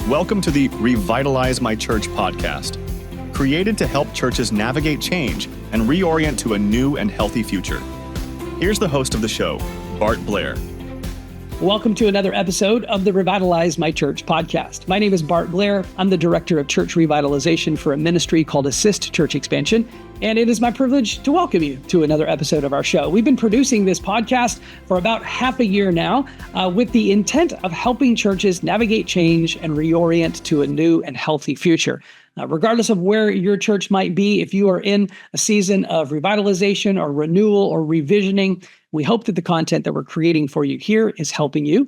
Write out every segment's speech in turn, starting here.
Welcome to the Revitalize My Church podcast, created to help churches navigate change and reorient to a new and healthy future. Here's the host of the show, Bart Blair. Welcome to another episode of the Revitalize My Church podcast. My name is Bart Blair. I'm the director of church revitalization for a ministry called Assist Church Expansion, and it is my privilege to welcome you to another episode of our show. We've been producing this podcast for about half a year now with the intent of helping churches navigate change and reorient to a new and healthy future. Regardless of where your church might be, if you are in a season of revitalization or renewal or revisioning, we hope that the content that we're creating for you here is helping you.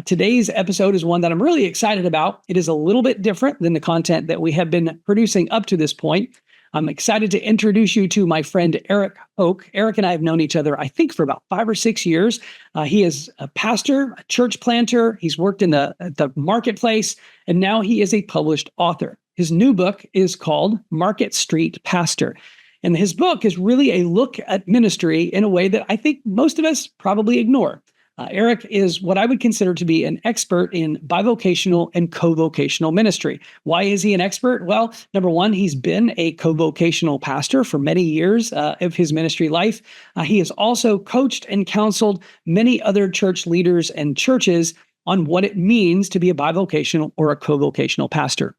Today's episode is one that I'm really excited about. It is a little bit different than the content that we have been producing up to this point. I'm excited to introduce you to my friend, Eric Hoke. Eric and I have known each other, I think, for about 5 or 6 years. He is a pastor, a church planter. He's worked in the marketplace, and now he is a published author. His new book is called Market Street Pastor. And his book is really a look at ministry in a way that I think most of us probably ignore. Eric is what I would consider to be an expert in bivocational and co-vocational ministry. Why is he an expert? Well, number one, he's been a co-vocational pastor for many years of his ministry life. He has also coached and counseled many other church leaders and churches on what it means to be a bivocational or a co-vocational pastor.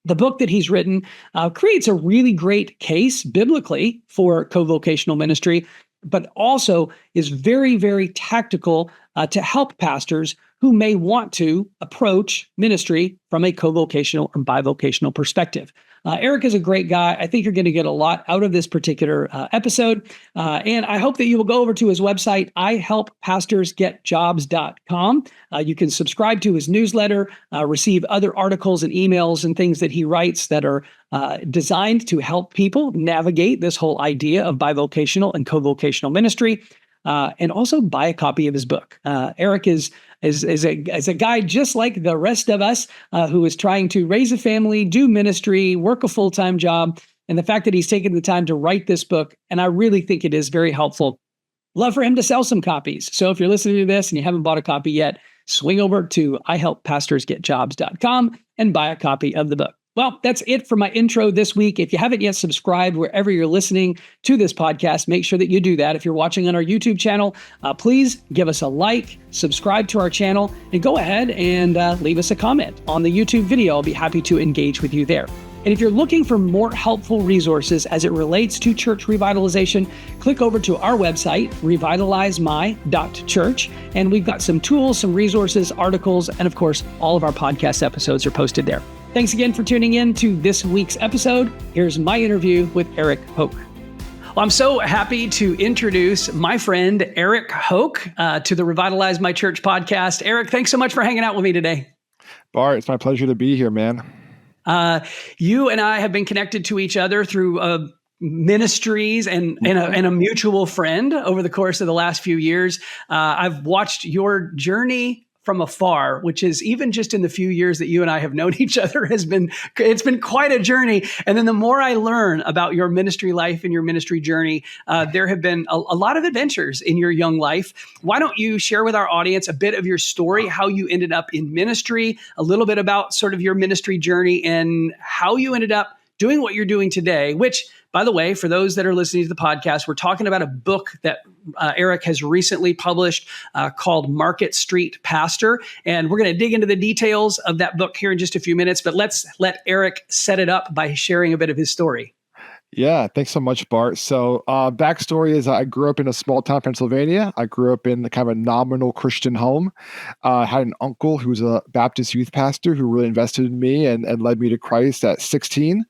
The book that he's written creates a really great case biblically for co-vocational ministry, but also is very, very tactical to help pastors who may want to approach ministry from a co-vocational or bivocational perspective. Eric is a great guy. I think you're going to get a lot out of this particular episode. And I hope that you will go over to his website, ihelppastorsgetjobs.com. You can subscribe to his newsletter, receive other articles and emails and things that he writes that are designed to help people navigate this whole idea of bivocational and co-vocational ministry. And also buy a copy of his book. Eric is a guy just like the rest of us who is trying to raise a family, do ministry, work a full-time job. And the fact that he's taken the time to write this book, and I really think it is very helpful. Love for him to sell some copies. So if you're listening to this and you haven't bought a copy yet, swing over to ihelppastorsgetjobs.com and buy a copy of the book. Well, that's it for my intro this week. If you haven't yet subscribed wherever you're listening to this podcast, make sure that you do that. If you're watching on our YouTube channel, please give us a like, subscribe to our channel, and go ahead and leave us a comment on the YouTube video. I'll be happy to engage with you there. And if you're looking for more helpful resources as it relates to church revitalization, click over to our website, revitalizemy.church. And we've got some tools, some resources, articles, and of course, all of our podcast episodes are posted there. Thanks again for tuning in to this week's episode. Here's my interview with Eric Hoke. Well, I'm so happy to introduce my friend, Eric Hoke, to the Revitalize My Church podcast. Eric, thanks so much for hanging out with me today. Bart, it's my pleasure to be here, man. You and I have been connected to each other through ministries and a mutual friend over the course of the last few years. I've watched your journey from afar, which is even just in the few years that you and I have known each other it's been quite a journey. And then the more I learn about your ministry life and your ministry journey, there have been a lot of adventures in your young life. Why don't you share with our audience a bit of your story, how you ended up in ministry, a little bit about sort of your ministry journey and how you ended up doing what you're doing today, which, by the way, for those that are listening to the podcast, we're talking about a book that Eric has recently published called Market Street Pastor. And we're going to dig into the details of that book here in just a few minutes, but let's let Eric set it up by sharing a bit of his story. Yeah, thanks so much, Bart. So backstory is I grew up in a small town, Pennsylvania. I grew up in kind of a nominal Christian home. I had an uncle who was a Baptist youth pastor who really invested in me and led me to Christ at 16.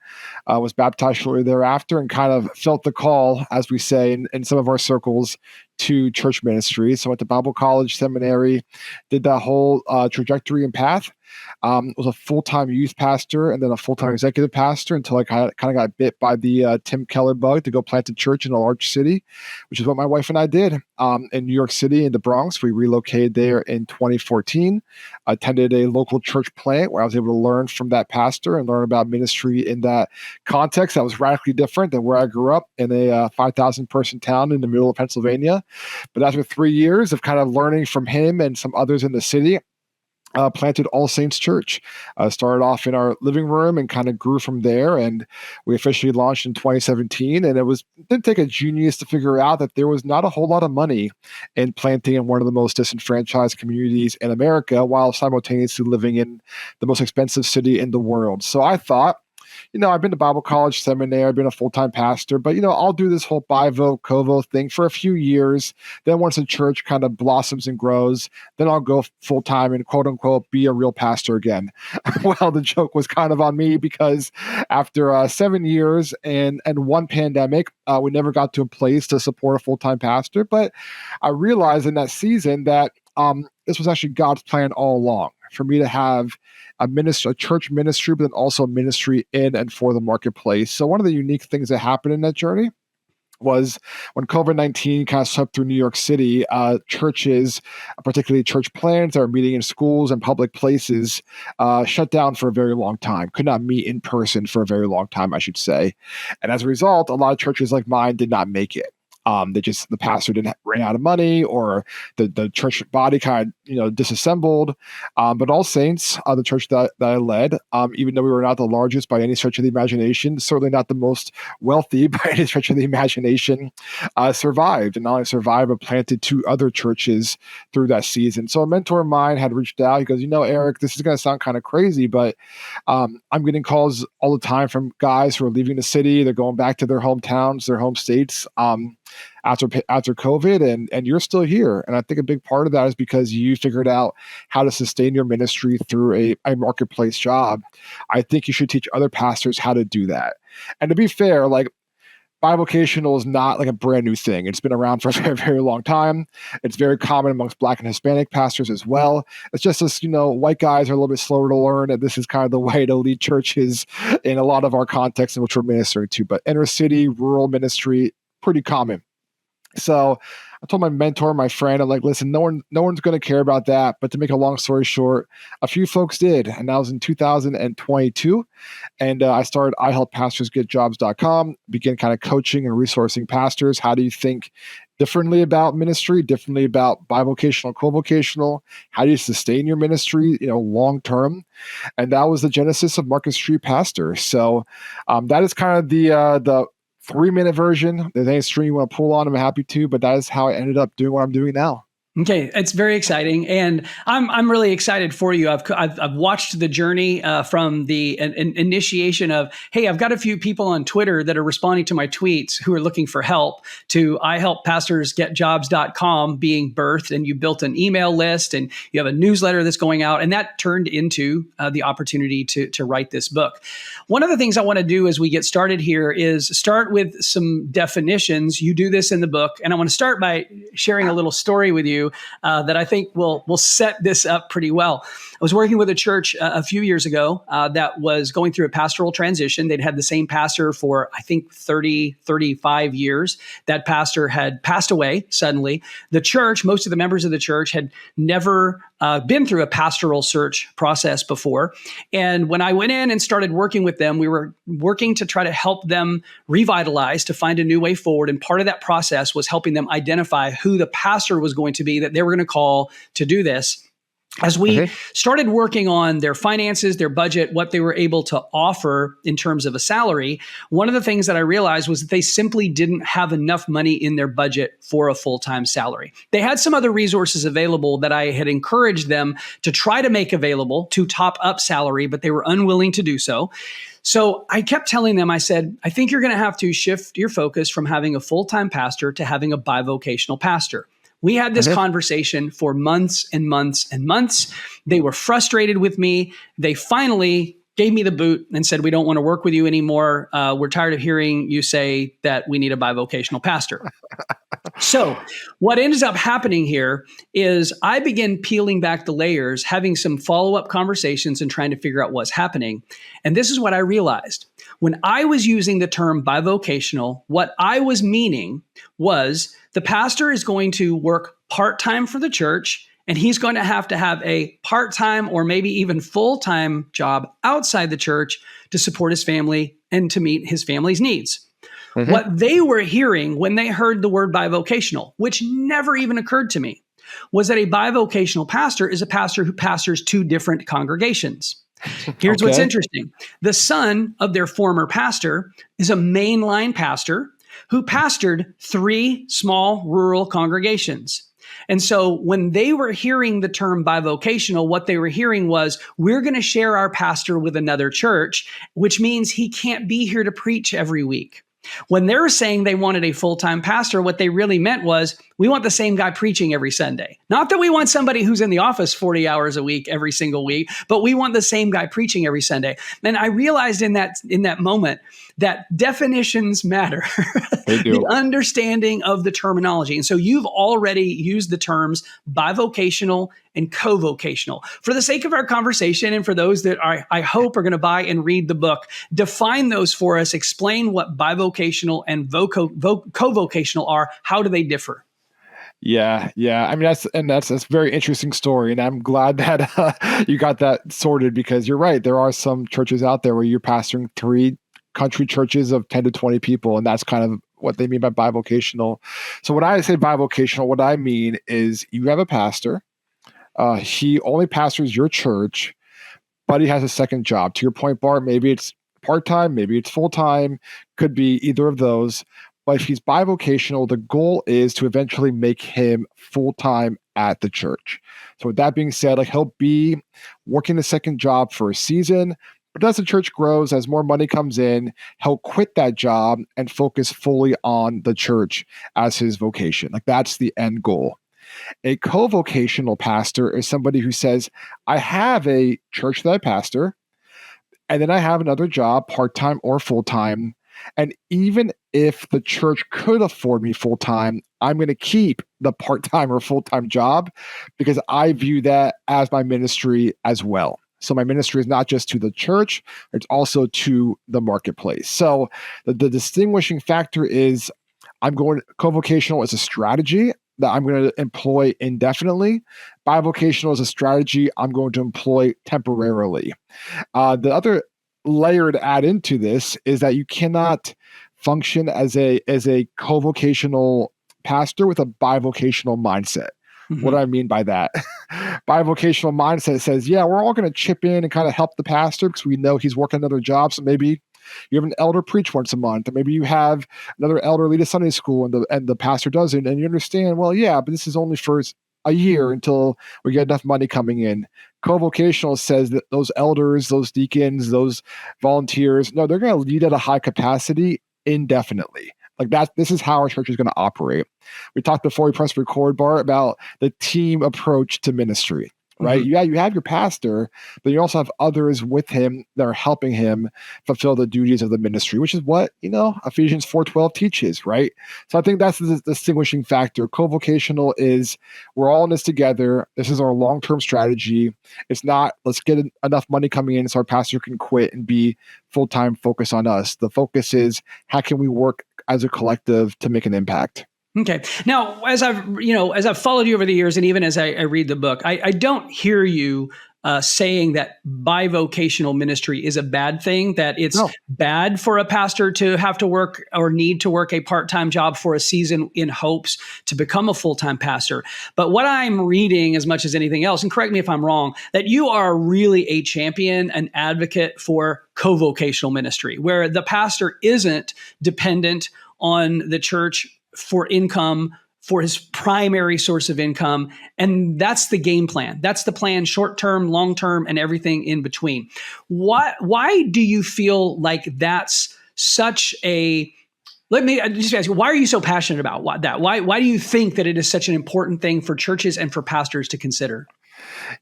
I was baptized shortly thereafter and kind of felt the call, as we say in some of our circles, to church ministry. So I went to Bible college, seminary, did that whole trajectory and path. Was a full-time youth pastor and then a full-time executive pastor until I kind of got bit by the Tim Keller bug to go plant a church in a large city, which is what my wife and I did in New York City in the Bronx. We relocated there in 2014, attended a local church plant where I was able to learn from that pastor and learn about ministry in that context that was radically different than where I grew up in a 5,000 person town in the middle of Pennsylvania. But after 3 years of kind of learning from him and some others in the city, planted All Saints Church. Started off in our living room and kind of grew from there. And we officially launched in 2017. And it didn't take a genius to figure out that there was not a whole lot of money in planting in one of the most disenfranchised communities in America while simultaneously living in the most expensive city in the world. So I thought, I've been to Bible college, seminary, I've been a full-time pastor, but, I'll do this whole Bivo, Co-vo thing for a few years. Then once the church kind of blossoms and grows, then I'll go full-time and quote unquote, be a real pastor again. Well, the joke was kind of on me because after 7 years and one pandemic, we never got to a place to support a full-time pastor. But I realized in that season that this was actually God's plan all along for me to have a church ministry, but then also a ministry in and for the marketplace. So one of the unique things that happened in that journey was when COVID-19 kind of swept through New York City, churches, particularly church plants that are meeting in schools and public places, shut down for a very long time, could not meet in person for a very long time, I should say. And as a result, a lot of churches like mine did not make it. The pastor ran out of money, or the church body kind of, disassembled. But All Saints, the church that I led, even though we were not the largest by any stretch of the imagination, certainly not the most wealthy by any stretch of the imagination, survived. And not only survived, but planted 2 other churches through that season. So a mentor of mine had reached out. He goes, Eric, this is going to sound kind of crazy, but I'm getting calls all the time from guys who are leaving the city. They're going back to their hometowns, their home states. After COVID, and you're still here. And I think a big part of that is because you figured out how to sustain your ministry through a marketplace job. I think you should teach other pastors how to do that. And to be fair, like, Bivocational is not like a brand new thing. It's been around for a very, very long time. It's very common amongst Black and Hispanic pastors as well. It's just as, white guys are a little bit slower to learn, and this is kind of the way to lead churches in a lot of our contexts in which we're ministering to. But inner city, rural ministry, pretty common. So I told my mentor, my friend, I'm like, listen, no one's going to care about that. But to make a long story short, a few folks did. And that was in 2022. And I started ihelppastorsgetjobs.com, began kind of coaching and resourcing pastors. How do you think differently about ministry, differently about bivocational, co-vocational? How do you sustain your ministry, long term? And that was the genesis of Market Street Pastor. So that is kind of the 3-minute version. If there's any string you want to pull on, I'm happy to, but that is how I ended up doing what I'm doing now. Okay, it's very exciting, and I'm really excited for you. I've watched the journey from the initiation of, hey, I've got a few people on Twitter that are responding to my tweets who are looking for help, to ihelppastorsgetjobs.com being birthed, and you built an email list and you have a newsletter that's going out, and that turned into the opportunity to write this book. One of the things I want to do as we get started here is start with some definitions. You do this in the book, and I want to start by sharing a little story with you that I think will set this up pretty well. I was working with a church a few years ago that was going through a pastoral transition. They'd had the same pastor for, I think, 35 years. That pastor had passed away suddenly. The church, most of the members of the church had never been through a pastoral search process before. And when I went in and started working with them, we were working to try to help them revitalize, to find a new way forward. And part of that process was helping them identify who the pastor was going to be that they were going to call to do this. As we started working on their finances, their budget, what they were able to offer in terms of a salary, one of the things that I realized was that they simply didn't have enough money in their budget for a full-time salary. They had some other resources available that I had encouraged them to try to make available to top up salary, but they were unwilling to do so. So I kept telling them, I said, I think you're going to have to shift your focus from having a full-time pastor to having a bivocational pastor. We had this conversation for months and months and months. They were frustrated with me. They finally gave me the boot and said, we don't want to work with you anymore. We're tired of hearing you say that we need a bivocational pastor. So what ends up happening here is I begin peeling back the layers, having some follow-up conversations and trying to figure out what's happening. And this is what I realized. When I was using the term bivocational, what I was meaning was the pastor is going to work part-time for the church, and he's going to have a part-time or maybe even full-time job outside the church to support his family and to meet his family's needs. What they were hearing when they heard the word bivocational, which never even occurred to me, was that a bivocational pastor is a pastor who pastors two different congregations. Here's what's interesting. The son of their former pastor is a mainline pastor who pastored three small rural congregations. And so when they were hearing the term bivocational, what they were hearing was, we're going to share our pastor with another church, which means he can't be here to preach every week. When they were saying they wanted a full-time pastor, what they really meant was, we want the same guy preaching every Sunday. Not that we want somebody who's in the office 40 hours a week every single week, but we want the same guy preaching every Sunday. And I realized in that moment that definitions matter. They do. The understanding of the terminology. And so you've already used the terms bivocational and co-vocational. For the sake of our conversation and for those that I hope are going to buy and read the book, define those for us. Explain what bivocational and co-vocational are. How do they differ? Yeah. I mean, that's a very interesting story, and I'm glad that you got that sorted, because you're right. There are some churches out there where you're pastoring three country churches of 10 to 20 people, and that's kind of what they mean by bivocational. So when I say bivocational, what I mean is you have a pastor. He only pastors your church, but he has a second job. To your point, Bart, maybe it's part-time, maybe it's full-time, could be either of those. But if he's bivocational, the goal is to eventually make him full-time at the church. So with that being said, like, he'll be working a second job for a season, but as the church grows, as more money comes in, he'll quit that job and focus fully on the church as his vocation. Like, that's the end goal. A co-vocational pastor is somebody who says, I have a church that I pastor, and then I have another job, part-time or full-time. And even if the church could afford me full-time, I'm going to keep the part-time or full-time job, because I view that as my ministry as well. So my ministry is not just to the church, it's also to the marketplace. So the distinguishing factor is, co-vocational is a strategy that I'm going to employ indefinitely. Bivocational is a strategy I'm going to employ temporarily. The other layer to add into this is that you cannot function as a co-vocational pastor with a bivocational mindset. Mm-hmm. What do I mean by that? Bivocational mindset says, yeah, we're all going to chip in and kind of help the pastor because we know he's working another job. So maybe you have an elder preach once a month, or maybe you have another elder lead a Sunday school and the pastor doesn't, and you understand, well, yeah, but this is only for a year until we get enough money coming in. Co-vocational says that those elders, those deacons, those volunteers, no, they're going to lead at a high capacity indefinitely. Like that, this is how our church is going to operate. We talked before we pressed record, Bart, about the team approach to ministry, right? Mm-hmm. Yeah, you have your pastor, but you also have others with him that are helping him fulfill the duties of the ministry, which is what, Ephesians 4:12 teaches, right? So I think that's the distinguishing factor. Co-vocational is, we're all in this together. This is our long-term strategy. It's not, let's get enough money coming in so our pastor can quit and be full-time focused on us. The focus is, how can we work as a collective to make an impact? Okay. Now, as I've followed you over the years, and even as I read the book, I don't hear you saying that bivocational ministry is a bad thing, that it's bad for a pastor to have to work or need to work a part-time job for a season in hopes to become a full-time pastor. But what I'm reading, as much as anything else, and correct me if I'm wrong, that you are really a champion, an advocate for co-vocational ministry, where the pastor isn't dependent on the church for income, for his primary source of income. And that's the game plan. That's the plan, short-term, long-term, and everything in between. Why do you feel like that's such a, let me just ask you, why are you so passionate about that? Why do you think that it is such an important thing for churches and for pastors to consider?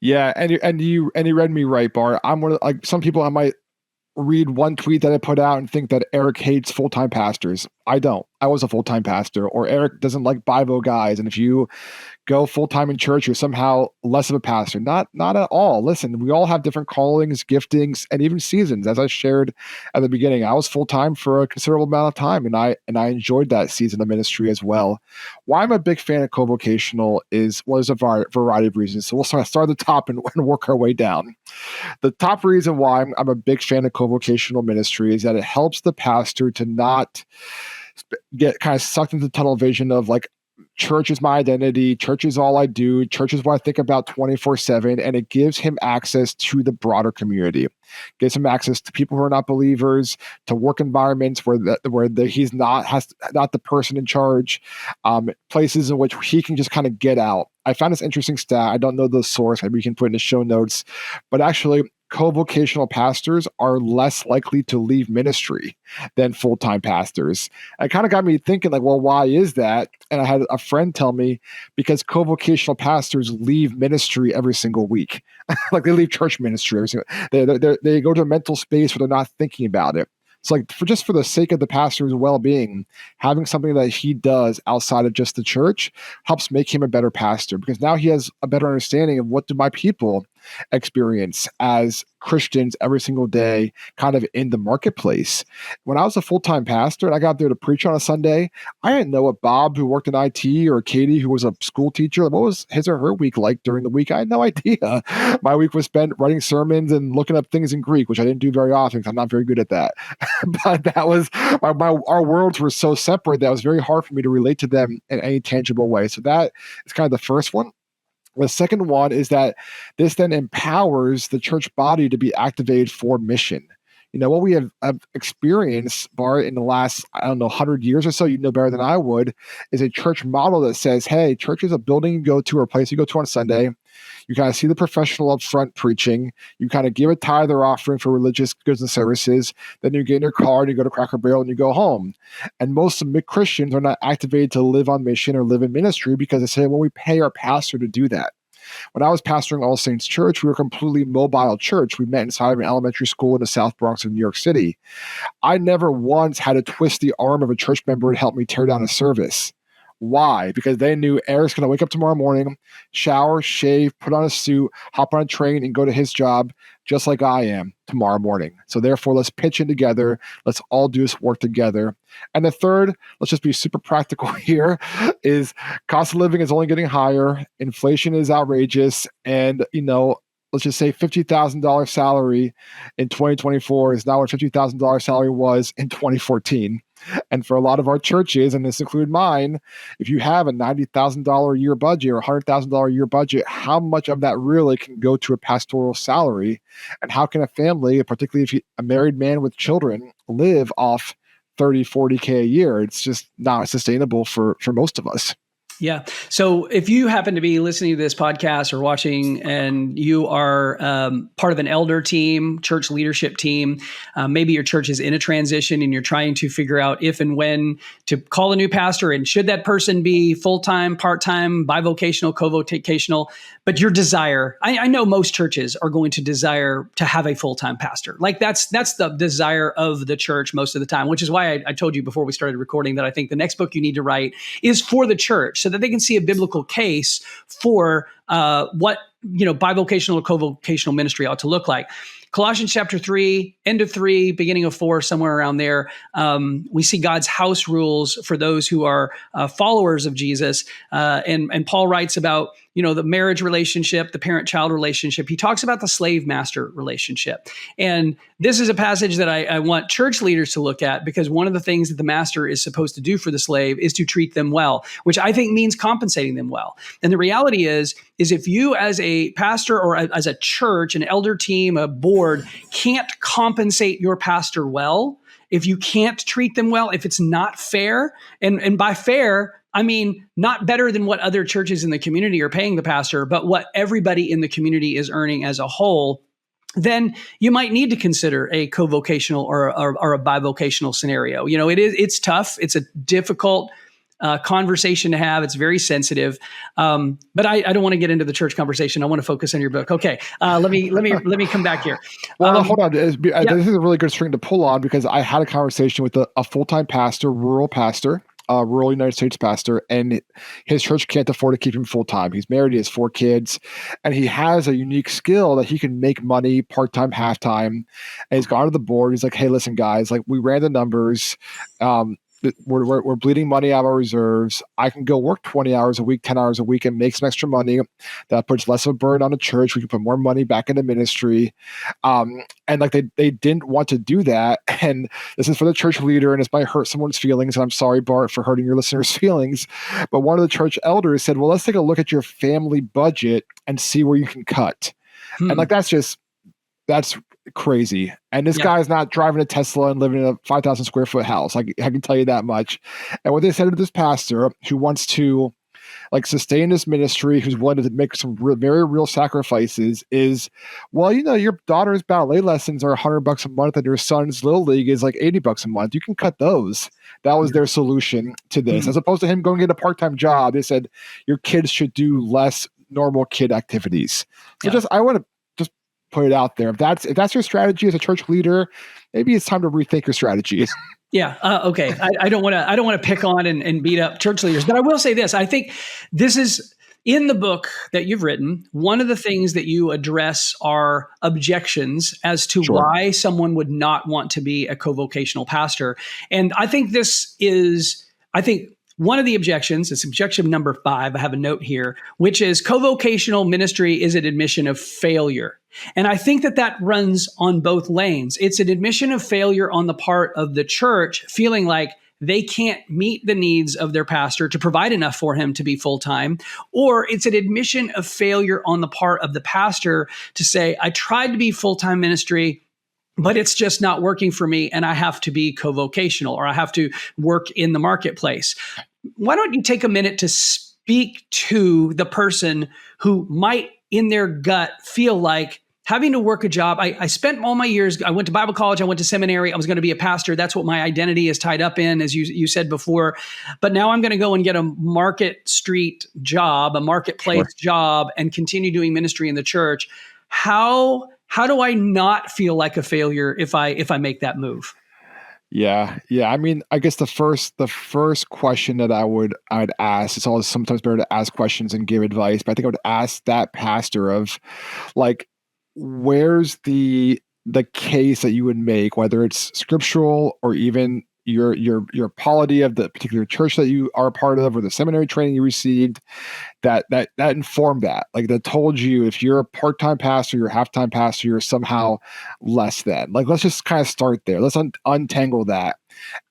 Yeah, and you read me right, Bart. I'm one of, like, some people I might read one tweet that I put out and think that Eric hates full-time pastors. I don't. I was a full-time pastor. Or Eric doesn't like Bivo guys. And if you go full-time in church, you're somehow less of a pastor. Not at all. Listen, we all have different callings, giftings, and even seasons. As I shared at the beginning, I was full-time for a considerable amount of time, and I enjoyed that season of ministry as well. Why I'm a big fan of co-vocational is, well, there's a variety of reasons. So we'll start at the top and work our way down. The top reason why I'm a big fan of co-vocational ministry is that it helps the pastor to not get kind of sucked into the tunnel vision of, like, church is my identity. Church is all I do. Church is what I think about 24/7. And it gives him access to the broader community. Gives him access to people who are not believers, to work environments where he's not the person in charge, places in which he can just kind of get out. I found this interesting stat. I don't know the source. Maybe we can put in the show notes. But actually, co-vocational pastors are less likely to leave ministry than full-time pastors. It kind of got me thinking, like, well, why is that? And I had a friend tell me because co-vocational pastors leave ministry every single week. Like they leave church ministry every single. They go to a mental space where they're not thinking about it. So like for the sake of the pastor's well-being, having something that he does outside of just the church helps make him a better pastor, because now he has a better understanding of what do my people experience as Christians every single day, kind of in the marketplace. When I was a full-time pastor and I got there to preach on a Sunday, I didn't know what Bob, who worked in IT, or Katie, who was a school teacher, what was his or her week like during the week. I had no idea. My week was spent writing sermons and looking up things in Greek, which I didn't do very often because I'm not very good at that. But that was our worlds were so separate that it was very hard for me to relate to them in any tangible way. So that is kind of the first one. The second one is that this then empowers the church body to be activated for mission. You know, what we have experienced, Bart, in the last, 100 years or so, you know better than I would, is a church model that says, hey, church is a building you go to or a place you go to on Sunday. You kind of see the professional up front preaching. You kind of give a tithe or offering for religious goods and services. Then you get in your car and you go to Cracker Barrel and you go home. And most Christians are not activated to live on mission or live in ministry because they say, well, we pay our pastor to do that. When I was pastoring All Saints Church, we were a completely mobile church. We met inside of an elementary school in the South Bronx of New York City. I never once had to twist the arm of a church member to help me tear down a service. Why? Because they knew Eric's going to wake up tomorrow morning, shower, shave, put on a suit, hop on a train, and go to his job just like I am tomorrow morning. So therefore, let's pitch in together. Let's all do this work together. And the third, let's just be super practical here, is cost of living is only getting higher. Inflation is outrageous. And, let's just say $50,000 salary in 2024 is not what $50,000 salary was in 2014. And for a lot of our churches, and this includes mine, if you have a $90,000 a year budget or $100,000 a year budget, how much of that really can go to a pastoral salary? And how can a family, particularly if a married man with children, live off 30, 40K a year? It's just not sustainable for most of us. Yeah. So if you happen to be listening to this podcast or watching and you are part of an elder team, church leadership team, maybe your church is in a transition and you're trying to figure out if and when to call a new pastor, and should that person be full-time, part-time, bivocational, co-vocational, but your desire, I know most churches are going to desire to have a full-time pastor. Like that's the desire of the church most of the time, which is why I told you before we started recording that I think the next book you need to write is for the church, so that they can see a biblical case for what bivocational or co-vocational ministry ought to look like. Colossians chapter 3, end of 3, beginning of 4, somewhere around there, we see God's house rules for those who are followers of Jesus. And Paul writes about the marriage relationship, the parent-child relationship. He talks about the slave-master relationship. And this is a passage that I want church leaders to look at, because one of the things that the master is supposed to do for the slave is to treat them well, which I think means compensating them well. And the reality is if you as a pastor or as a church, an elder team, a board, can't compensate your pastor well, if you can't treat them well, if it's not fair, and by fair, I mean, not better than what other churches in the community are paying the pastor, but what everybody in the community is earning as a whole, then you might need to consider a co-vocational or a bivocational scenario. It's tough. It's a difficult conversation to have. It's very sensitive. But I don't want to get into the church conversation. I want to focus on your book. Okay. Let me come back here. Well, hold on. This is a really good string to pull on, because I had a conversation with a full-time pastor, rural United States pastor, and his church can't afford to keep him full-time. He's married, he has 4 kids, and he has a unique skill that he can make money part-time, half-time. And he's gone to the board. He's like, hey, listen, guys, like, we ran the numbers. we're bleeding money out of our reserves. I can go work 20 hours a week, 10 hours a week, and make some extra money. That puts less of a burden on the church. We can put more money back into ministry. And like they didn't want to do that. And this is for the church leader, and this might hurt someone's feelings. And I'm sorry, Bart, for hurting your listeners' feelings. But one of the church elders said, well, let's take a look at your family budget and see where you can cut. And like, that's crazy. And this guy's not driving a Tesla and living in a 5,000 square foot house. Like, I can tell you that much. And what they said to this pastor who wants to like sustain this ministry, who's willing to make some very real sacrifices, is, well, your daughter's ballet lessons are $100 a month and your son's little league is like $80 a month. You can cut those. That was their solution to this. As opposed to him going to get a part-time job, they said your kids should do less normal kid activities. So I want to put it out there. If that's your strategy as a church leader, maybe it's time to rethink your strategy. Yeah. Okay. I don't want to pick on and beat up church leaders, but I will say this. I think this is in the book that you've written. One of the things that you address are objections as to why someone would not want to be a co-vocational pastor. And I think one of the objections is objection number 5. I have a note here, which is co-vocational ministry is an admission of failure. And I think that runs on both lanes. It's an admission of failure on the part of the church, feeling like they can't meet the needs of their pastor to provide enough for him to be full-time, or it's an admission of failure on the part of the pastor to say, I tried to be full-time ministry, but it's just not working for me, and I have to be co-vocational, or I have to work in the marketplace. Why don't you take a minute to speak to the person who might, in their gut, feel like having to work a job? I spent all my years, I went to Bible college, I went to seminary, I was going to be a pastor. That's what my identity is tied up in, as you said before. But now I'm going to go and get a market street job, a marketplace job, and continue doing ministry in the church. How do I not feel like a failure if I make that move? Yeah. I mean, I guess the first question that I'd ask, it's always sometimes better to ask questions and give advice, but I think I would ask that pastor of like, where's the case that you would make, whether it's scriptural or even your polity of the particular church that you are a part of, or the seminary training you received, that informed that, like that told you if you're a part-time pastor, you're a half-time pastor, you're somehow less than. Like, let's just kind of start there. Let's untangle that.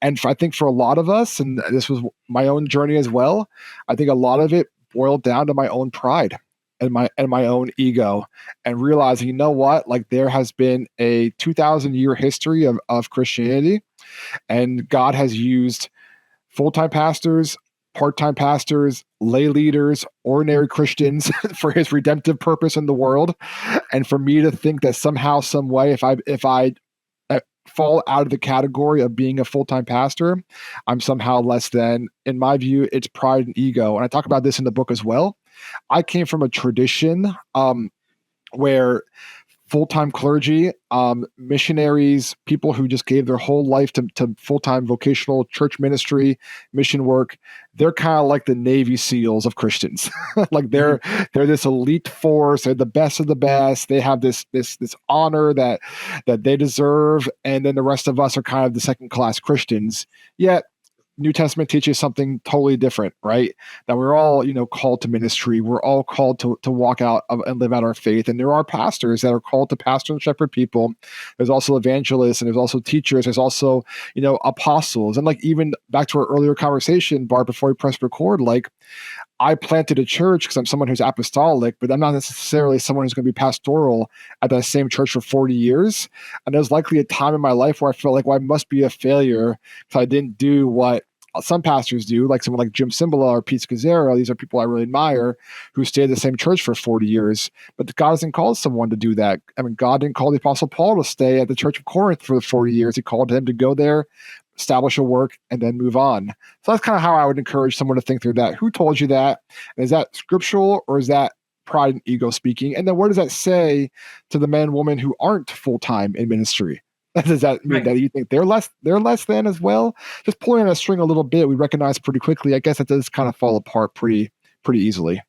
And I think for a lot of us, and this was my own journey as well, I think a lot of it boiled down to my own pride and my own ego, and realizing, you know what, like there has been a 2,000-year history of Christianity, and God has used full-time pastors, part-time pastors, lay leaders, ordinary Christians for his redemptive purpose in the world. And for me to think that somehow, some way, if I fall out of the category of being a full-time pastor, I'm somehow less than, in my view, it's pride and ego. And I talk about this in the book as well. I came from a tradition where full-time clergy, missionaries, people who just gave their whole life to full-time vocational church ministry, mission work, they're kind of like the Navy SEALs of Christians. Like they're this elite force. They're the best of the best. They have this honor that they deserve, and then the rest of us are kind of the second-class Christians. Yet New Testament teaches something totally different, right? That we're all, called to ministry. We're all called to walk out and live out our faith. And there are pastors that are called to pastor and shepherd people. There's also evangelists, and there's also teachers. There's also, apostles. And like, even back to our earlier conversation, Bart, before we press record, like, I planted a church because I'm someone who's apostolic, but I'm not necessarily someone who's going to be pastoral at that same church for 40 years. And there's likely a time in my life where I felt like, well, I must be a failure because I didn't do what some pastors do, like someone like Jim Cymbala or Pete Scazzero. These are people I really admire who stayed at the same church for 40 years. But God hasn't called someone to do that. I mean, God didn't call the Apostle Paul to stay at the Church of Corinth for 40 years. He called him to go there, establish a work, and then move on. So that's kind of how I would encourage someone to think through that. Who told you that? And is that scriptural, or is that pride and ego speaking? And then what does that say to the men and women who aren't full-time in ministry? Does that mean that you think they're less than as well? Just pulling on a string a little bit, we recognize pretty quickly, I guess it does kind of fall apart pretty easily.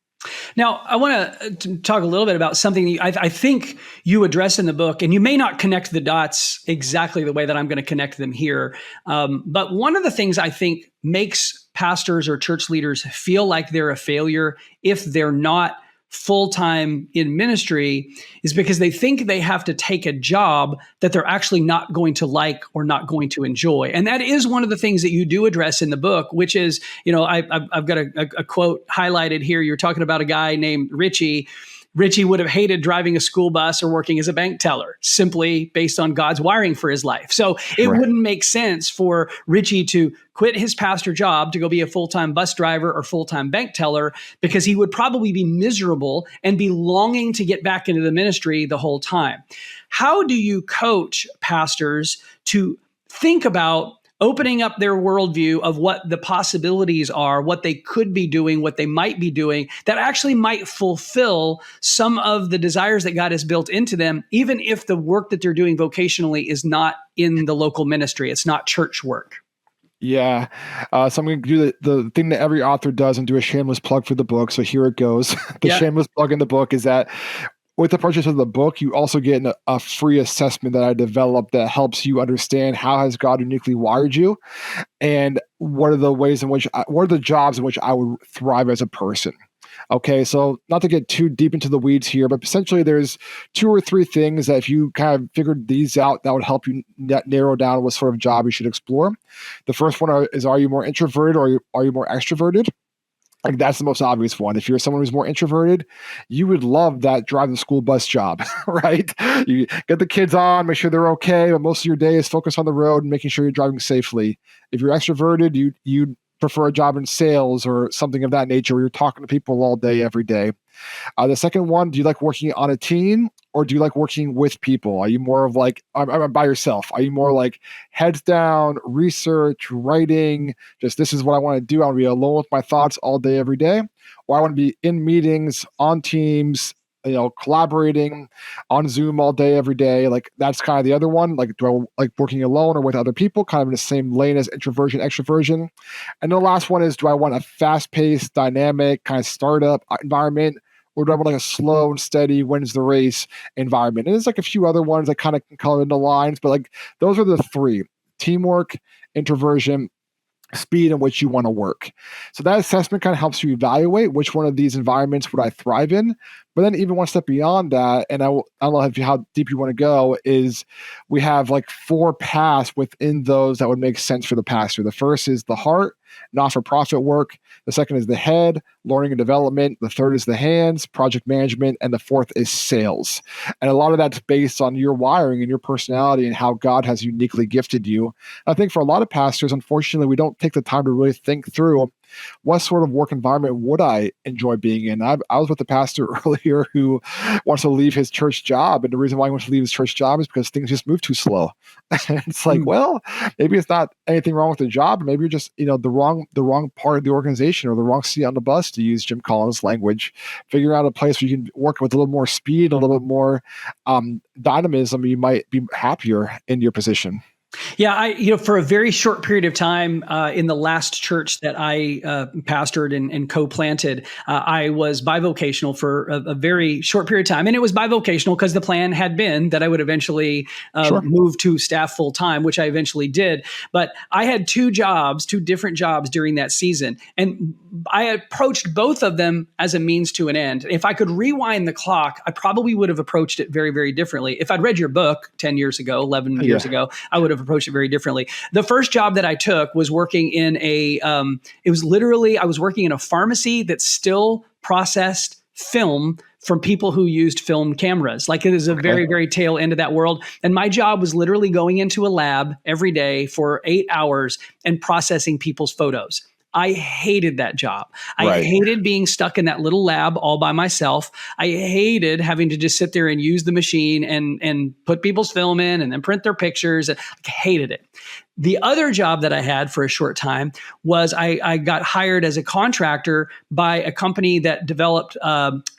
Now, I want to talk a little bit about something I think you address in the book, and you may not connect the dots exactly the way that I'm going to connect them here. But one of the things I think makes pastors or church leaders feel like they're a failure if they're not full-time in ministry is because they think they have to take a job that they're actually not going to like or not going to enjoy. And that is one of the things that you do address in the book, which is, I've got a quote highlighted here. You're talking about a guy named Richie. Richie would have hated driving a school bus or working as a bank teller simply based on God's wiring for his life. So it wouldn't make sense for Richie to quit his pastor job to go be a full-time bus driver or full-time bank teller, because he would probably be miserable and be longing to get back into the ministry the whole time. How do you coach pastors to think about opening up their worldview of what the possibilities are, what they could be doing, what they might be doing that actually might fulfill some of the desires that God has built into them, even if the work that they're doing vocationally is not in the local ministry, it's not church work? Yeah. So I'm going to do the thing that every author does and do a shameless plug for the book. So here it goes. Shameless plug in the book is that with the purchase of the book, you also get a free assessment that I developed that helps you understand how has God uniquely wired you, and what are the jobs in which I would thrive as a person. Okay, so not to get too deep into the weeds here, but essentially there's 2 or 3 things that if you kind of figured these out, that would help you narrow down what sort of job you should explore. The first one is, are you more introverted or are you more extroverted? Like, that's the most obvious one. If you're someone who's more introverted, you would love that drive the school bus job, right? You get the kids on, make sure they're okay, but most of your day is focused on the road and making sure you're driving safely. If you're extroverted, you'd prefer a job in sales or something of that nature where you're talking to people all day, every day. The second one, do you like working on a team or do you like working with people? Are you more of like, I'm by yourself? Are you more like heads down, research, writing, just this is what I want to do. I want to be alone with my thoughts all day, every day. Or I want to be in meetings, on teams, collaborating on Zoom all day, every day. Like, that's kind of the other one. Like, do I like working alone or with other people, kind of in the same lane as introversion, extroversion? And the last one is, do I want a fast-paced, dynamic kind of startup environment, or do I want like a slow and steady, wins the race environment? And there's like a few other ones that kind of can color in the lines, but like those are the 3: teamwork, introversion, speed in which you want to work. So that assessment kind of helps you evaluate which one of these environments would I thrive in. But then even one step beyond that, and I don't know how deep you want to go, is we have like 4 paths within those that would make sense for the pastor. The first is the heart, not-for-profit work. The second is the head, learning and development. The third is the hands, project management. And the fourth is sales. And a lot of that's based on your wiring and your personality and how God has uniquely gifted you. I think for a lot of pastors, unfortunately, we don't take the time to really think through what sort of work environment would I enjoy being in. I was with a pastor earlier who wants to leave his church job. And the reason why he wants to leave his church job is because things just move too slow. It's like, well, maybe it's not anything wrong with the job. Maybe you're just, the wrong part of the organization or the wrong seat on the bus, to use Jim Collins' language. Figure out a place where you can work with a little more speed, a little bit more dynamism. You might be happier in your position. Yeah, for a very short period of time in the last church that I pastored and co-planted, I was bivocational for a very short period of time. And it was bivocational because the plan had been that I would eventually move to staff full time, which I eventually did. But I had 2 different jobs during that season. And I approached both of them as a means to an end. If I could rewind the clock, I probably would have approached it very, very differently. If I'd read your book 10 years ago, 11 years ago, I would have approached it very differently. The first job that I took was working in I was working in a pharmacy that still processed film from people who used film cameras. Like, it is a very, very tail end of that world. And my job was literally going into a lab every day for 8 hours and processing people's photos. I hated that job. I hated being stuck in that little lab all by myself. I hated having to just sit there and use the machine and put people's film in and then print their pictures. I hated it. The other job that I had for a short time was I got hired as a contractor by a company that developed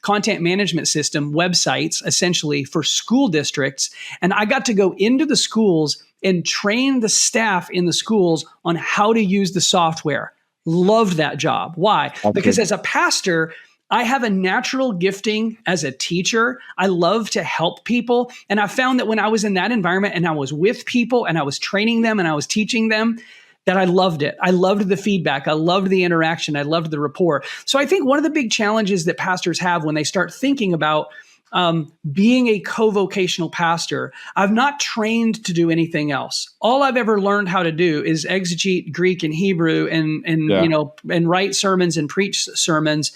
content management system websites, essentially for school districts. And I got to go into the schools and train the staff in the schools on how to use the software. Loved that job. Why? Because as a pastor, I have a natural gifting as a teacher. I love to help people. And I found that when I was in that environment and I was with people and I was training them and I was teaching them, that I loved it. I loved the feedback. I loved the interaction. I loved the rapport. So I think one of the big challenges that pastors have when they start thinking about being a co-vocational pastor, I've not trained to do anything else. All I've ever learned how to do is exegete Greek and Hebrew and write sermons and preach sermons.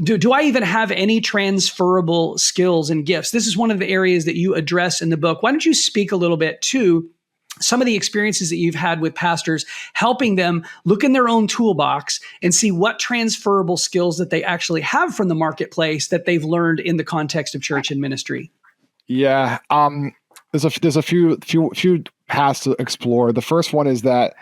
Do I even have any transferable skills and gifts? This is one of the areas that you address in the book. Why don't you speak a little bit to some of the experiences that you've had with pastors, helping them look in their own toolbox and see what transferable skills that they actually have from the marketplace that they've learned in the context of church and ministry? Yeah. There's a few paths to explore. The first one is that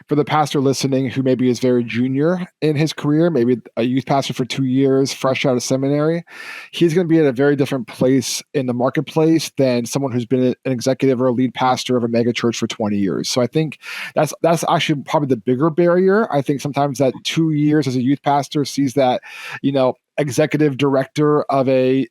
for the pastor listening who maybe is very junior in his career, maybe a youth pastor for 2 years, fresh out of seminary, he's going to be at a very different place in the marketplace than someone who's been an executive or a lead pastor of a mega church for 20 years. So I think that's actually probably the bigger barrier. I think sometimes that 2 years as a youth pastor sees that, executive director of a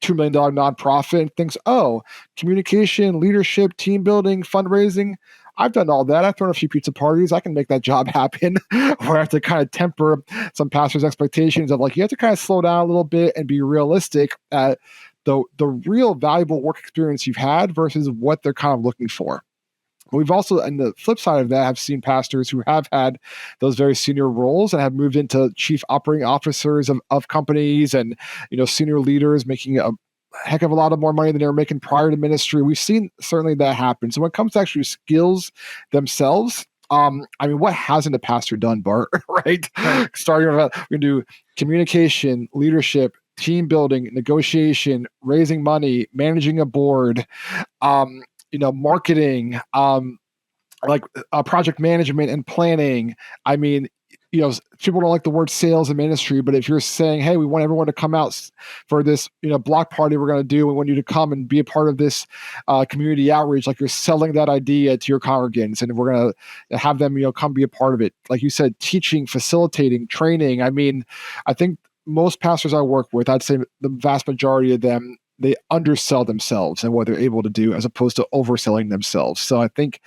$2 million nonprofit and thinks, oh, communication, leadership, team building, fundraising, I've done all that. I've thrown a few pizza parties. I can make that job happen. Where I have to kind of temper some pastors' expectations of you have to kind of slow down a little bit and be realistic at the real valuable work experience you've had versus what they're kind of looking for. We've also, on the flip side of that, have seen pastors who have had those very senior roles and have moved into chief operating officers of companies and, senior leaders making a heck of a lot of more money than they were making prior to ministry. We've seen certainly that happen. So when it comes to actually skills themselves, what hasn't a pastor done, Bart, right? Starting with, we can do communication, leadership, team building, negotiation, raising money, managing a board, marketing, project management and planning. People don't like the word sales and ministry, but if you're saying, hey, we want everyone to come out for this, block party we're going to do, we want you to come and be a part of this community outreach, you're selling that idea to your congregants, and we're going to have them, come be a part of it. Like you said, teaching, facilitating, training. I think most pastors I work with, I'd say the vast majority of them, they undersell themselves and what they're able to do as opposed to overselling themselves. So I think,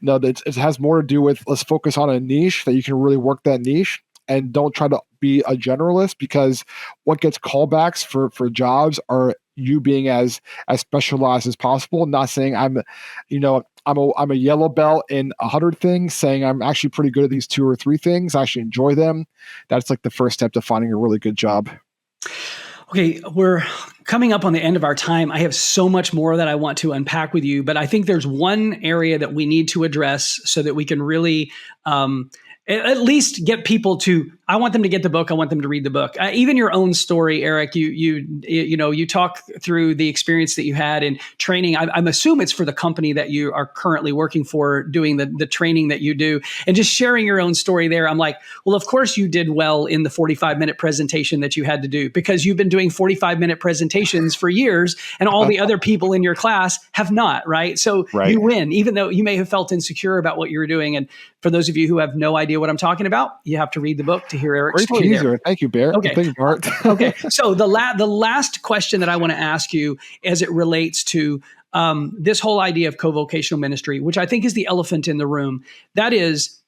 that it has more to do with, let's focus on a niche that you can really work that niche and don't try to be a generalist, because what gets callbacks for jobs are you being as specialized as possible. Not saying I'm a yellow belt in 100 things, saying I'm actually pretty good at these 2 or 3 things. I actually enjoy them. That's the first step to finding a really good job. Okay, we're coming up on the end of our time. I have so much more that I want to unpack with you, but I think there's one area that we need to address so that we can really at least get people to, I want them to get the book. I want them to read the book. Even your own story, Eric, you talk through the experience that you had in training. I'm assuming it's for the company that you are currently working for, doing the training that you do, and just sharing your own story there. I'm like, well, of course you did well in the 45-minute presentation that you had to do, because you've been doing 45-minute presentations for years and all the other people in your class have not, right? So You win, even though you may have felt insecure about what you were doing. And for those of you who have no idea what I'm talking about, you have to read the book to hear Eric's story there. Thank you, Bear. Okay. Thank you, Bart. Okay. So the last question that I want to ask you as it relates to this whole idea of co-vocational ministry, which I think is the elephant in the room, that is,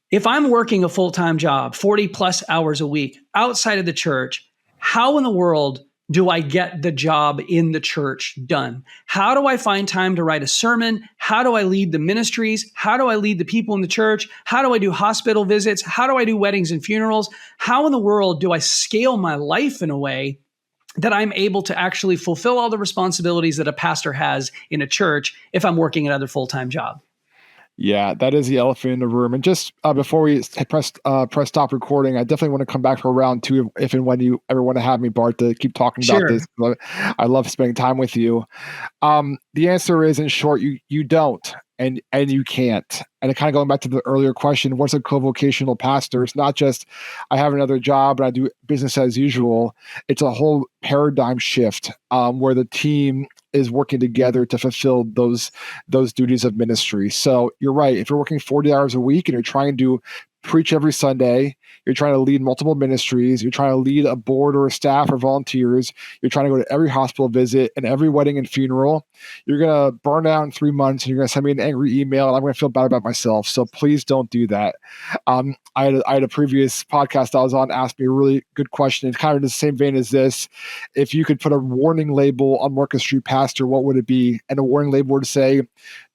if I'm working a full-time job, 40 plus hours a week outside of the church, how in the world do I get the job in the church done? How do I find time to write a sermon? How do I lead the ministries? How do I lead the people in the church? How do I do hospital visits? How do I do weddings and funerals? How in the world do I scale my life in a way that I'm able to actually fulfill all the responsibilities that a pastor has in a church if I'm working another full-time job? Yeah, that is the elephant in the room. And just before we press stop recording, I definitely want to come back for round 2 if and when you ever want to have me, Bart, to keep talking about this. I love spending time with you. The answer is, in short, you don't, and you can't. And kind of going back to the earlier question, what's a co-vocational pastor? It's not just I have another job and I do business as usual. It's a whole paradigm shift where the team is working together to fulfill those duties of ministry. So you're right. If you're working 40 hours a week and you're trying to preach every Sunday. You're trying to lead multiple ministries. You're trying to lead a board or a staff or volunteers. You're trying to go to every hospital visit and every wedding and funeral. You're going to burn out in 3 months and you're going to send me an angry email and I'm going to feel bad about myself. So please don't do that. I had a previous podcast I was on asked me a really good question. It's kind of in the same vein as this. If you could put a warning label on Market Street Pastor, what would it be? And a warning label would say,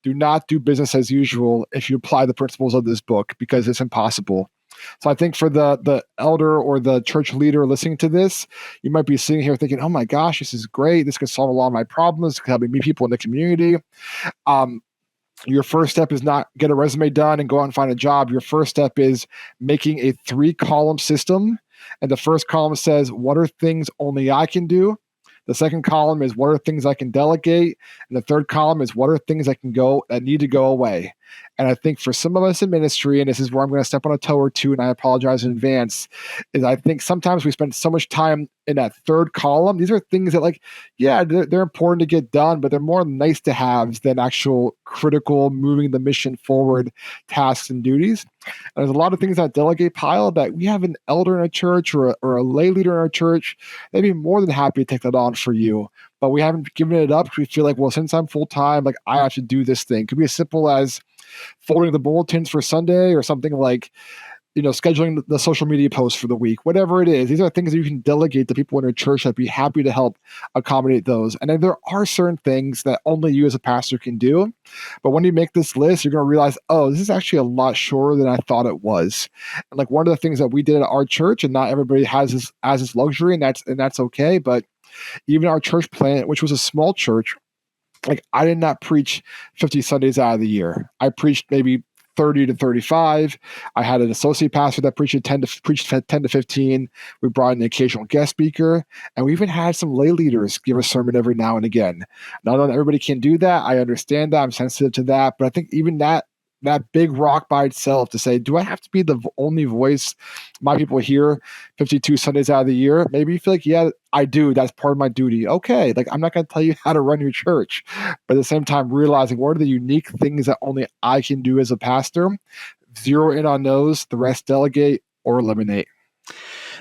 do not do business as usual if you apply the principles of this book, because it's impossible. So I think for the elder or the church leader listening to this, you might be sitting here thinking, oh my gosh, this is great. This could solve a lot of my problems. It could help me meet people in the community. Your first step is not get a resume done and go out and find a job. Your first step is making a 3-column system. And the first column says, what are things only I can do? The second column is what are things I can delegate? And the third column is what are things that need to go away? And I think for some of us in ministry, and this is where I'm going to step on a toe or two, and I apologize in advance, is I think sometimes we spend so much time in that third column. These are things that they're important to get done, but they're more nice to haves than actual critical moving the mission forward tasks and duties. And there's a lot of things that delegate pile that we have an elder in a church or a lay leader in our church. They'd be more than happy to take that on for you. But we haven't given it up because we feel like, well, since I'm full-time, I have to do this thing. It could be as simple as folding the bulletins for Sunday or something like, scheduling the social media posts for the week, whatever it is. These are things that you can delegate to people in your church that'd be happy to help accommodate those. And then there are certain things that only you as a pastor can do. But when you make this list, you're going to realize, oh, this is actually a lot shorter than I thought it was. And one of the things that we did at our church, and not everybody has this luxury, and that's okay. But even our church plant, which was a small church, I did not preach 50 Sundays out of the year. I preached maybe 30 to 35. I had an associate pastor that preached 10 to 15. We brought in an occasional guest speaker, and we even had some lay leaders give a sermon every now and again. Not everybody can do that. I understand that. I'm sensitive to that. But I think even that big rock by itself to say, do I have to be the only voice my people hear 52 Sundays out of the year? Maybe you feel like, yeah, I do. That's part of my duty. Okay. I'm not going to tell you how to run your church, but at the same time, realizing what are the unique things that only I can do as a pastor, zero in on those, the rest delegate or eliminate.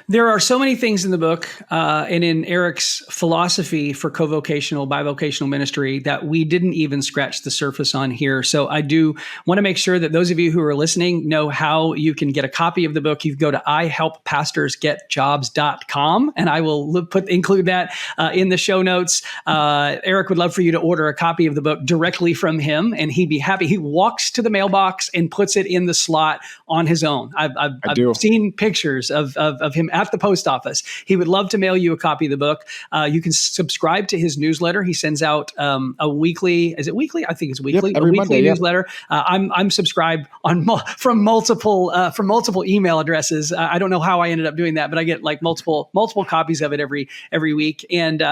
There are so many things in the book and in Eric's philosophy for co-vocational, bivocational ministry that we didn't even scratch the surface on here. So I do want to make sure that those of you who are listening know how you can get a copy of the book. You can go to ihelppastorsgetjobs.com, and I will include that in the show notes. Eric would love for you to order a copy of the book directly from him, and he'd be happy. He walks to the mailbox and puts it in the slot on his own. I've seen pictures of him at the post office. He would love to mail you a copy of the book. You can subscribe to his newsletter. He sends out a weekly, is it weekly? I think it's weekly. Yep, every Monday, newsletter. I'm subscribed from multiple email addresses. I don't know how I ended up doing that, but I get multiple copies of it every week. And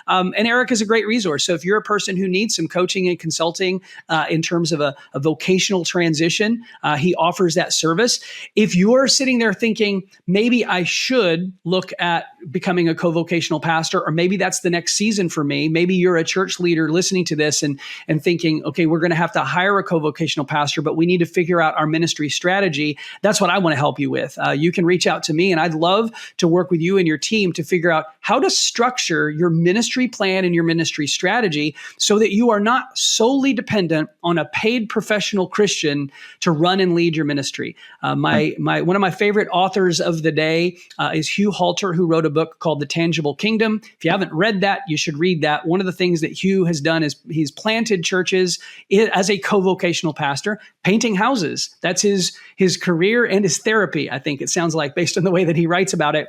Eric is a great resource. So if you're a person who needs some coaching and consulting in terms of a vocational transition, he offers that service. If you're sitting there thinking, maybe I should look at becoming a co-vocational pastor, or maybe that's the next season for me. Maybe you're a church leader listening to this and thinking, okay, we're going to have to hire a co-vocational pastor, but we need to figure out our ministry strategy. That's what I want to help you with. You can reach out to me, and I'd love to work with you and your team to figure out how to structure your ministry plan and your ministry strategy so that you are not solely dependent on a paid professional Christian to run and lead your ministry. One of my favorite authors of the day is Hugh Halter, who wrote a book called The Tangible Kingdom. If you haven't read that, you should read that. One of the things that Hugh has done is he's planted churches as a co-vocational pastor, painting houses. That's his career and his therapy, I think it sounds like, based on the way that he writes about it.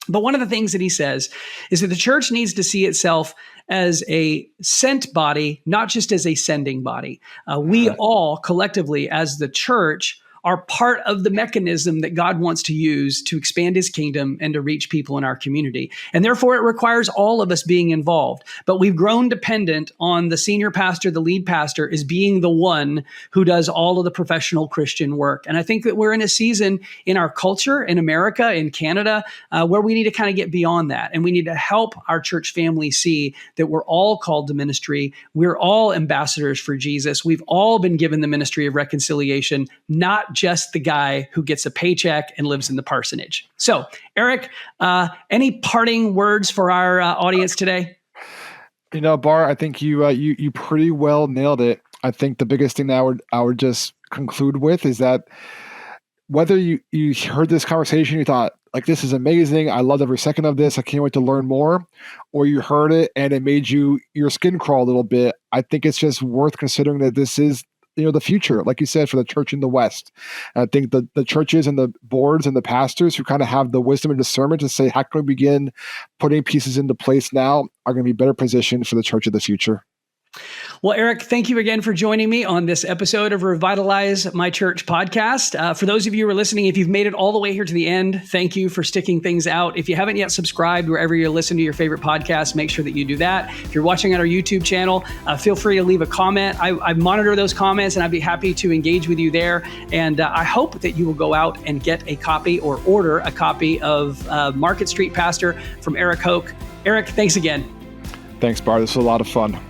But one of the things that he says is that the church needs to see itself as a sent body, not just as a sending body. We all collectively as the church are part of the mechanism that God wants to use to expand his kingdom and to reach people in our community. And therefore, it requires all of us being involved. But we've grown dependent on the senior pastor, the lead pastor, as being the one who does all of the professional Christian work. And I think that we're in a season in our culture, in America, in Canada, where we need to kind of get beyond that. And we need to help our church family see that we're all called to ministry. We're all ambassadors for Jesus. We've all been given the ministry of reconciliation, not not just the guy who gets a paycheck and lives in the parsonage. So, Eric, any parting words for our audience today? Bart, I think you pretty well nailed it. I think the biggest thing that I would just conclude with is that whether you heard this conversation, you thought, like, this is amazing, I love every second of this, I can't wait to learn more, or you heard it and it made your skin crawl a little bit, I think it's just worth considering that this is the future, like you said, for the church in the West. And I think the churches and the boards and the pastors who kind of have the wisdom and discernment to say, how can we begin putting pieces into place now, are going to be better positioned for the church of the future. Well, Eric, thank you again for joining me on this episode of Revitalize My Church podcast. For those of you who are listening, if you've made it all the way here to the end, thank you for sticking things out. If you haven't yet subscribed wherever you listen to your favorite podcast, make sure that you do that. If you're watching on our YouTube channel, feel free to leave a comment. I monitor those comments and I'd be happy to engage with you there. And I hope that you will go out and get a copy or order a copy of Market Street Pastor from Eric Hoke. Eric, thanks again. Thanks, Bart. This was a lot of fun.